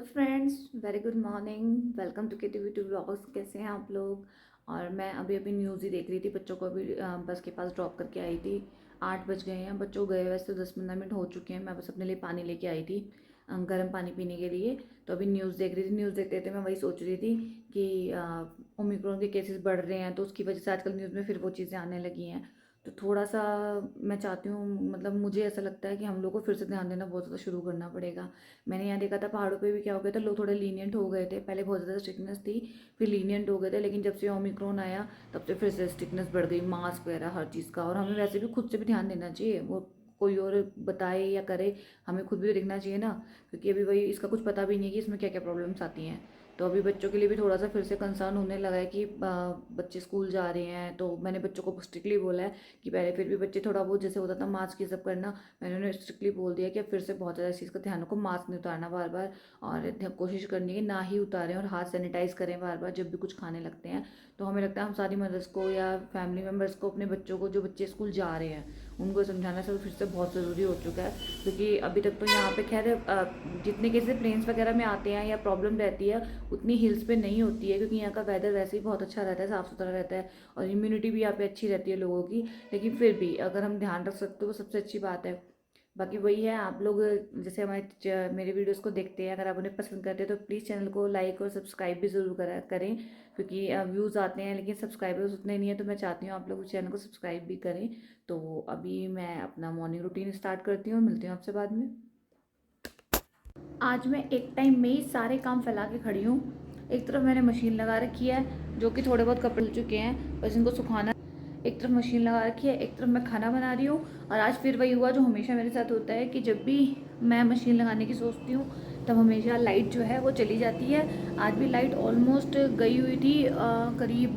Friends, very good morning. Welcome to KTV2 vlogs. कैसे हैं आप लोग? और मैं अभी अभी न्यूज़ ही देख रही थी। बच्चों को अभी बस के पास ड्रॉप करके आई थी। 8 बज गए हैं, बच्चों गए वैसे 10-15 मिनट हो चुके हैं। मैं बस अपने लिए पानी लेके आई थी, गर्म पानी पीने के लिए। तो अभी न्यूज़ देख रही थी। न्यूज़ देखते देखते मैं वही सोच रही थी कि ओमिक्रॉन के केसेस बढ़ रहे हैं, तो उसकी वजह से आजकल न्यूज़ में फिर वो चीज़ें आने लगी हैं। तो थोड़ा सा मैं चाहती हूँ, मतलब मुझे ऐसा लगता है कि हम लोग को फिर से ध्यान देना बहुत ज़्यादा शुरू करना पड़ेगा। मैंने यहाँ देखा था पहाड़ों पे भी क्या हो गया था, लोग थोड़े लीनियंट हो गए थे। पहले बहुत ज़्यादा स्ट्रिक्टनेस थी, फिर लीनियंट हो गए थे, लेकिन जब से ओमिक्रॉन आया तब से फिर से स्ट्रिक्टनेस बढ़ गई, मास्क वगैरह हर चीज़ का। और हमें वैसे भी खुद से भी ध्यान देना चाहिए, वो कोई और बताए या करे, हमें खुद भी तो देखना चाहिए ना। क्योंकि अभी वही इसका कुछ पता भी नहीं है कि इसमें क्या क्या प्रॉब्लम्स आती हैं। तो अभी बच्चों के लिए भी थोड़ा सा फिर से कंसर्न होने लगा है कि बच्चे स्कूल जा रहे हैं। तो मैंने बच्चों को स्ट्रिक्टली बोला है कि पहले फिर भी बच्चे थोड़ा बहुत जैसे होता था मास्क ये सब करना, मैंने उन्हें स्ट्रिक्टली बोल दिया कि अब फिर से बहुत ज़्यादा इस चीज़ का ध्यान रखो, मास्क नहीं उतारना बार बार। और कोशिश करनी है ना ही उतारें, और हाथ सैनिटाइज करें बार बार जब भी कुछ खाने लगते हैं। तो हमें लगता है हम सारी मदर्स को या फैमिली मेम्बर्स को अपने बच्चों को, जो बच्चे स्कूल जा रहे हैं, उनको समझाना सब फिर से बहुत ज़रूरी हो चुका है। क्योंकि अभी तक तो यहाँ पे खैर जितने केसेस प्लेन्स वगैरह में आते हैं या प्रॉब्लम रहती है उतनी हिल्स पे नहीं होती है, क्योंकि यहाँ का वेदर वैसे ही बहुत अच्छा रहता है, साफ़ सुथरा रहता है, और इम्यूनिटी भी यहाँ पे अच्छी रहती है लोगों की। लेकिन फिर भी अगर हम ध्यान रख सकते हो वो सबसे अच्छी बात है। बाकी वही है, आप लोग जैसे मेरे वीडियोस को देखते हैं, अगर आप उन्हें पसंद करते हैं तो प्लीज़ चैनल को लाइक और सब्सक्राइब भी ज़रूर करें। क्योंकि व्यूज़ आते हैं लेकिन सब्सक्राइबर्स उतने नहीं है, तो मैं चाहती हूँ आप लोग चैनल को सब्सक्राइब भी करें। तो अभी मैं अपना मॉर्निंग रूटीन स्टार्ट करती हूँ, मिलती हूँ आपसे बाद में। आज मैं एक टाइम में ही सारे काम फैला के खड़ी हूँ। एक तरफ मैंने मशीन लगा रखी है, जो कि थोड़े बहुत कपड़े धुल चुके हैं, बस इनको सुखाना। एक तरफ मशीन लगा रखी है, एक तरफ मैं खाना बना रही हूँ। और आज फिर वही हुआ जो हमेशा मेरे साथ होता है कि जब भी मैं मशीन लगाने की सोचती हूँ तब हमेशा लाइट जो है वो चली जाती है। आज भी लाइट ऑलमोस्ट गई हुई थी, करीब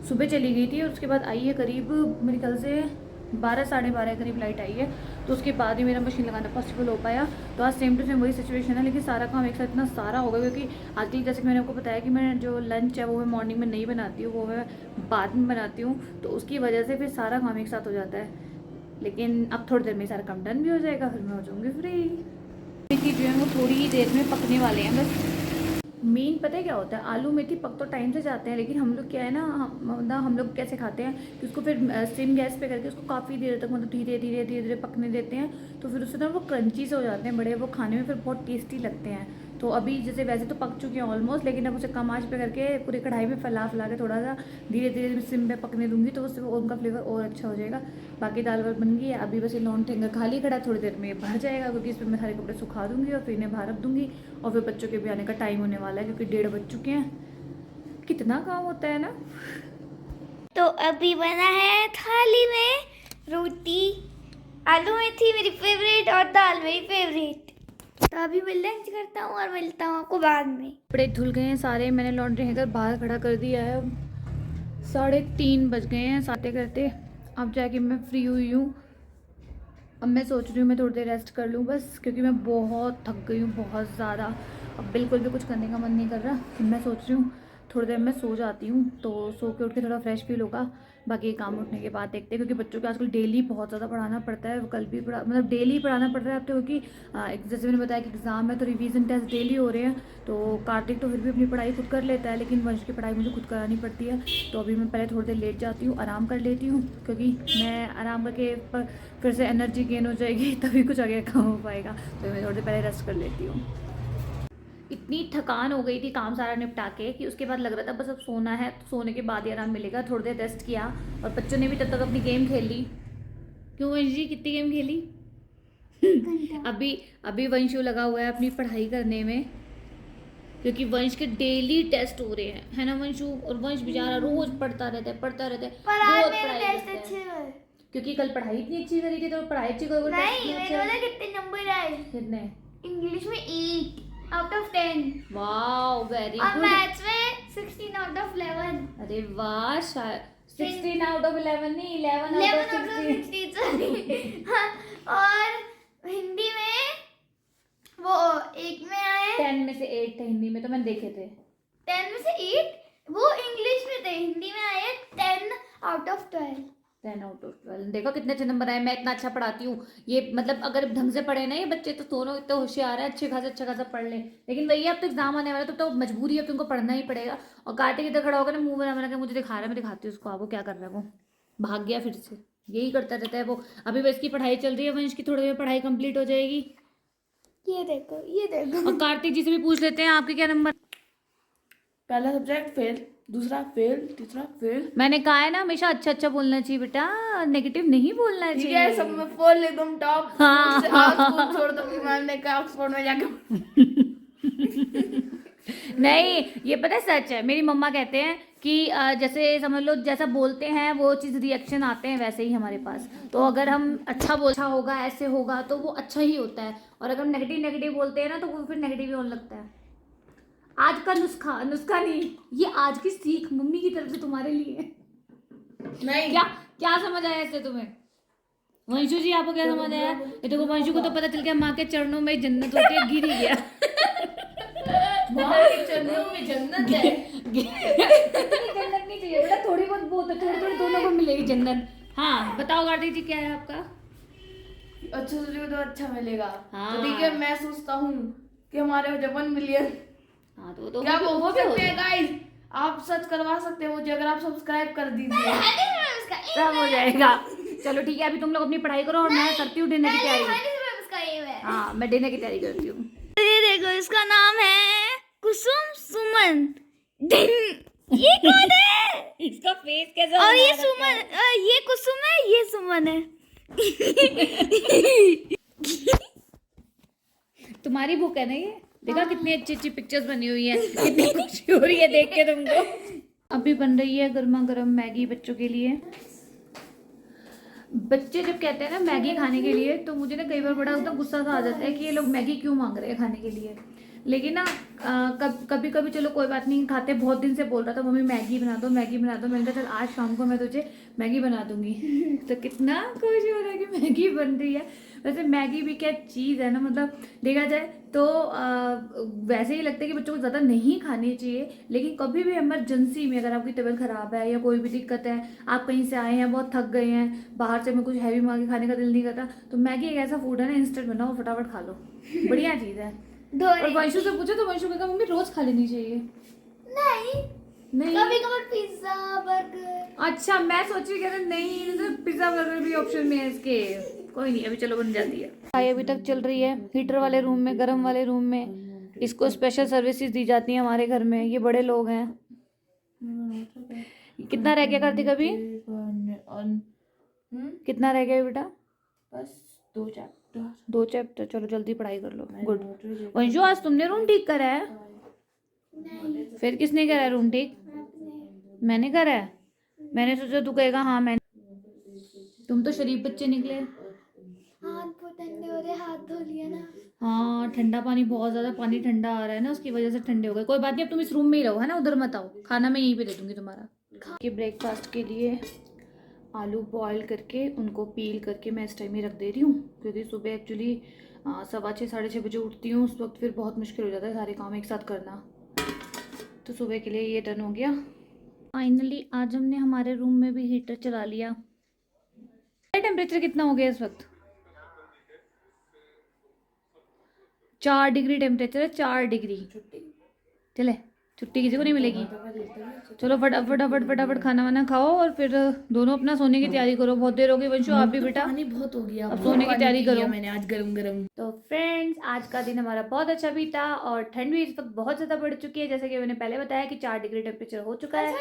सुबह चली गई थी, और उसके बाद आई है करीब मेरे ख्याल से 12-12:30 करीब लाइट आई है। तो उसके बाद ही मेरा मशीन लगाना पॉसिबल हो पाया। तो आज सेम टू सेम वही सिचुएशन है, लेकिन सारा काम एक साथ इतना सारा होगा, क्योंकि आजकल जैसे कि मैंने आपको बताया कि मैं जो लंच है वो मैं मॉर्निंग में नहीं बनाती हूँ, वो मैं बाद में बनाती हूँ। तो उसकी वजह से फिर सारा काम एक साथ हो जाता है। लेकिन अब थोड़ी देर में सारा काम डन भी हो जाएगा, फिर मैं हो जाऊँगी फ्री। मेथी जो है वो थोड़ी ही देर में पकने वाले हैं बस। मेन पता है क्या होता है, आलू मेथी पक तो टाइम से जाते हैं, लेकिन हम लोग क्या है ना, मतलब हम लोग कैसे खाते हैं कि उसको फिर सिम गैस पे करके उसको काफ़ी देर तक, मतलब धीरे धीरे धीरे धीरे पकने देते हैं। तो फिर उससे ना वो क्रंची से हो जाते हैं बड़े, वो खाने में फिर बहुत टेस्टी लगते हैं। तो अभी जैसे वैसे तो पक चुके हैं ऑलमोस्ट, लेकिन अब उसे कम आंच पे करके पूरी कढ़ाई में फैला फैला के थोड़ा सा धीरे धीरे सिम पे पकने दूंगी, तो उससे उनका फ्लेवर और अच्छा हो जाएगा। बाकी दाल वाल बन गई है, अभी बस ये लौंग ठेंगा खाली खड़ा, थोड़ी देर में ये भर जाएगा, क्योंकि इस पर मैं सारे कपड़े सुखा दूंगी और फिर इन्हें बाहर रख दूंगी। और फिर बच्चों के भी आने का टाइम होने वाला है, क्योंकि 1:30 बज चुके हैं। कितना काम होता है ना। तो अभी बना है थाली में रोटी, आलू मेथी मेरी फेवरेट और दाल मेरी फेवरेट। तो अभी मैं लंच करता हूँ और मिलता हूँ आपको बाद में। कपड़े धुल गए हैं सारे, मैंने लॉन्ड्री हैंगर बाहर खड़ा कर दिया है। 3:30 बज गए हैं साथे करते। अब जाके मैं फ्री हुई हूँ। अब मैं सोच रही हूँ मैं थोड़ी देर रेस्ट कर लूँ बस, क्योंकि मैं बहुत थक गई हूँ, बहुत ज़्यादा। अब बिल्कुल भी कुछ करने का मन नहीं कर रहा। फिर मैं सोच रही हूँ थोड़ी देर में सो जाती हूँ, तो सो के उठ के थोड़ा फ्रेश फील होगा। बाकी काम उठने के बाद देखते हैं, क्योंकि बच्चों को आजकल डेली बहुत ज़्यादा पढ़ाना पड़ता है। कल भी पढ़ा, मतलब डेली पढ़ाना पड़ रहा है अब तो, क्योंकि जैसे मैंने बताया कि एग्ज़ाम है, तो रिवीजन टेस्ट डेली हो रहे हैं। तो कार्तिक तो फिर भी अपनी पढ़ाई खुद कर लेता है, लेकिन वंश की पढ़ाई मुझे खुद करानी पड़ती है। तो अभी मैं पहले थोड़ी देर लेट जाती हूँ, आराम कर लेती हूँ, क्योंकि मैं आराम करके फिर से एनर्जी गेन हो जाएगी, तभी कुछ आगे काम हो पाएगा। तो मैं थोड़ी देर पहले रेस्ट कर लेती हूँ। इतनी थकान हो गई थी काम सारा निपटा के कि उसके बाद लग रहा था बस अब सोना है, तो सोने के बाद ही आराम मिलेगा। थोड़ी देर रेस्ट किया, और बच्चों ने भी तब तक अपनी गेम खेल ली। क्यों वंश जी, कितनी गेम खेली? अभी अभी वंशु लगा हुआ है अपनी पढ़ाई करने में, क्योंकि वंश के डेली टेस्ट हो रहे हैं, है ना वंशु? और वंश बेचारा रोज पढ़ता रहता है, पढ़ता रहता है, बहुत पढ़ाई करता है। क्योंकि कल पढ़ाई इतनी अच्छी करी थी, तो पढ़ाई अच्छी करोगे नहीं, मैंने बोला कितने नंबर आए। कितने? इंग्लिश में 8 आउट ऑफ 10 वाओ, वेरी और गुड। मैथ्स में 16 आउट ऑफ 11। अरे वाह, 16 आउट ऑफ 11 नहीं, 11 आउट ऑफ 16। हाँ, और हिंदी में वो 8 में आए। 10 में से 8 थे हिंदी में, तो मैंने देखे थे। 10 में से 8 वो इंग्लिश में थे, हिंदी में आए 10 आउट ऑफ 12। 10/12। देखो कितने अच्छे नंबर आए, मैं इतना अच्छा पढ़ाती हूँ। ये मतलब अगर ढंग से पढ़े ना ये बच्चे तो दोनों इतने होशियार है, अच्छा खासा पढ़ ले। लेकिन वही अब तो एग्जाम आने वाला है, तो मजबूरी है, तुमको पढ़ना ही पड़ेगा। और कार्तिक इधर खड़ा होकर ना मुंह बना बना के मुझे दिखा रहा है, मैं दिखाती हूँ उसको। आप वो क्या कर रहा है, वो भाग गया फिर से, यही करता रहता है वो। अभी बस इसकी पढ़ाई चल रही है, वंश की थोड़ी देर में पढ़ाई कंप्लीट हो जाएगी। ये देखो ये देखो। और कार्तिक जी से भी पूछ लेते हैं आपके क्या नंबर। पहला सब्जेक्ट फेल, दूसरा फेल, तीसरा फेल। मैंने कहा है ना हमेशा अच्छा अच्छा बोलना चाहिए बेटा, नेगेटिव नहीं बोलना ठीक चाहिए। है, सब में फुल एकदम टॉप। हाँ। स्कूल छोड़ दो, फिर मैम ने कहा ऑक्सफोर्ड में जाके। नहीं, ये पता है सच है। मेरी मम्मा कहते हैं कि जैसे समझ लो जैसा बोलते हैं वो चीज़ रिएक्शन आते हैं, वैसे ही हमारे पास। तो अगर हम अच्छा होगा, ऐसे होगा तो वो अच्छा ही होता है। और अगर हम नेगेटिव बोलते हैं ना तो वो फिर नेगेटिव ही होने लगता है। आज का नुस्खा नहीं, ये आज की सीख मम्मी की तरफ से तुम्हारे लिए। नहीं, क्या क्या समझ आया इससे तुम्हें? वंशु जी आपको क्या समझ आया? ये देखो वंशु को तो पता चल गया माँ के चरणों में जन्नत होती है, गिर ही गया। माँ के चरणों में जन्नत है। इतनी जन्नत नहीं चाहिए बेटा, थोड़ी बहुत है, थोड़ी थोड़ी दोनों को मिलेगी जन्नत। हाँ बताओ कार्तिक जी क्या है आपका? अच्छा सोचो तो अच्छा मिलेगा। हाँ। तो ठीक है, मैं सोचता हूँ कि हमारे हो जाए 1 मिलियन। हाँ तो क्या वो बोल भी हो सकते हैं जाएगा। गाइस? आप सच करवा सकते हैं मुझे अगर आप सब्सक्राइब कर दीजिए। सब हो जाएगा। चलो ठीक है, अभी तुम लोग अपनी पढ़ाई करो और मैं करती हूँ डिनर की तैयारी। हाँ मैं डिनर की तैयारी करती हूँ। ये देखो इसका नाम है कुसुम सुमन। ये कौन है? इसका फेस कैसा और ये बना रखा है? सुमन, ये कुसुम है, ये सुमन है। तुम्हारी बुक है ना ये? देखा कितनी अच्छी अच्छी पिक्चर्स बनी हुई है, कितनी खुशी हो रही है देख के तुमको। अभी बन रही है गर्मा गर्म मैगी बच्चों के लिए। बच्चे जब कहते हैं ना मैगी खाने के लिए, तो मुझे ना कई बार बड़ा एकदम गुस्सा सा आ जाता है कि ये लोग मैगी क्यों मांग रहे हैं खाने के लिए। लेकिन ना कभी कभी चलो कोई बात नहीं, खाते बहुत दिन से बोल रहा था मम्मी मैगी बना दो मैगी बना दो। मैंने कहा चल आज शाम को मैं तुझे मैगी बना दूंगी। तो कितना खुश हो रहा है कि मैगी बन रही है। वैसे मैगी भी क्या चीज़ है ना, मतलब देखा जाए तो वैसे ही लगता है कि बच्चों को ज़्यादा नहीं खानी चाहिए। लेकिन कभी भी इमरजेंसी में अगर आपकी तबीयत ख़राब है या कोई भी दिक्कत है, आप कहीं से आए हैं बहुत थक गए हैं, बाहर से में कुछ हैवी मांग के खाने का दिल नहीं करता, तो मैगी एक ऐसा फूड है ना, इंस्टेंट बनाओ फटाफट खा लो, बढ़िया चीज़ है। और वंशु से पूछो तो वंशु कहता मम्मी रोज़ खा लेनी चाहिए। नहीं, नहीं कभी कभार पिज्जा बर्गर। अच्छा, मैं सोच रही थी नहीं तो पिज्जा बर्गर भी ऑप्शन में है इसके। कोई नहीं, अभी चलो बन जाती है। चाय अभी तक चल रही है हीटर वाले रूम में, गर्म वाले रूम में। इसको स्पेशल सर्विसेज दी जाती हैं हमारे घर में, ये बड़े लोग हैं। कितना रह गया कार्तिक अभी? कितना रह गया बेटा? बस 2 चैप्टर। 2 चैप्टर, चलो जल्दी पढ़ाई कर लो। गुड। वंशु आज तुमने रूम ठीक करा है? नहीं, फिर किसने करा है रूम ठीक? मैंने करा है। मैंने सोचा तू कहेगा हाँ मैंने। तुम तो शरीफ बच्चे निकले। हाथ बहुत ठंडे हो रहे, हाथ धो लिया ना। हाँ ठंडा पानी, बहुत ज्यादा पानी ठंडा आ रहा है ना, उसकी वजह से ठंडे हो गए। कोई बात नहीं, अब तुम इस रूम में ही रहो है ना, उधर मत आओ। खाना मैं यहीं पे दे दूंगी तुम्हारा। कि ब्रेकफास्ट के लिए आलू बॉईल करके उनको पील करके मैं इस टाइम ही रख दे रही हूँ, क्योंकि सुबह एक्चुअली 6:15 साढ़े 6 बजे उठती हूँ। उस वक्त फिर बहुत मुश्किल हो जाता है सारे काम एक साथ करना। तो सुबह के लिए ये डन हो गया। फाइनली आज हमने हमारे रूम में भी हीटर चला लिया। टेम्परेचर कितना हो गया इस वक्त? 4 डिग्री टेम्परेचर है, 4 डिग्री। चले छुट्टी किसी को नहीं मिलेगी। चलो फटाफट खाना वाना खाओ और फिर दोनों अपना सोने की तैयारी करो। बहुत देर हो गई वंशु, आप भी बेटा पानी बहुत हो गया, अब सोने की तैयारी करो। मैंने आज गरम। तो फ्रेंड्स आज का दिन हमारा बहुत अच्छा बीता और ठंड भी इस वक्त बहुत ज़्यादा बढ़ चुकी है। जैसे कि मैंने पहले बताया कि 4 डिग्री टेम्परेचर हो चुका है।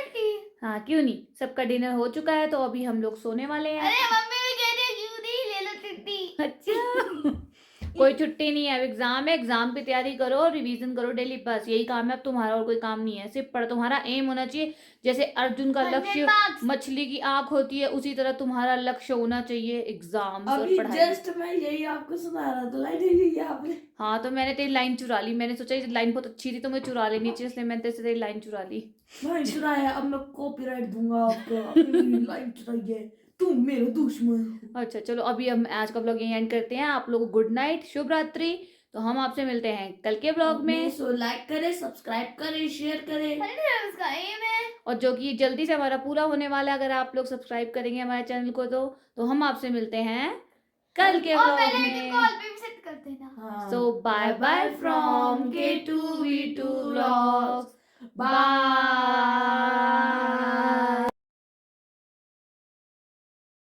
हाँ क्यों नहीं, सबका डिनर हो चुका है, तो अभी हम लोग सोने वाले हैं। अरे मम्मी भी कह रही है क्यों नहीं, ले लो छुट्टी। अच्छा कोई छुट्टी नहीं है, अब एग्जाम है, एग्जाम की तैयारी करो और रिवीजन करो डेली, बस यही काम है अब तुम्हारा, और कोई काम नहीं है। सिर्फ पढ़, तुम्हारा एम होना चाहिए जैसे अर्जुन का 100 लक्ष्य marks। मछली की आंख होती है, उसी तरह तुम्हारा लक्ष्य होना चाहिए एग्जाम और अभी पढ़ाई। जस्ट मैं यही आपको सुना रहा था, लाइन यही आपने। हाँ तो मैंने तेरी लाइन चुरा ली, मैंने सोचा ये लाइन बहुत अच्छी थी तो मैं चुरा लेनी चाहिए, इसलिए मैंने तेरे से तेरी लाइन चुरा ली। लाइन चुराया, अब मैं कॉपीराइट दूंगा आपको। अपनी लाइन चुराई है, तुम मेरे दुश्मन। अच्छा चलो अभी हम आज का ब्लॉग यहीं एंड करते हैं। आप लोगों को गुड नाइट, शुभ रात्रि, तो हम आपसे मिलते हैं कल के ब्लॉग में, सो लाइक करें, सब्सक्राइब करें, शेयर करें। उसका एम है। और जो कि जल्दी से हमारा पूरा होने वाला है। अगर आप लोग सब्सक्राइब करेंगे हमारे चैनल को तो हम आपसे मिलते हैं कल के और ब्लॉग बेल आइकन को में। ऑल पे भी सेट कर देना। So bye bye from K2V2 Vlogs. Bye.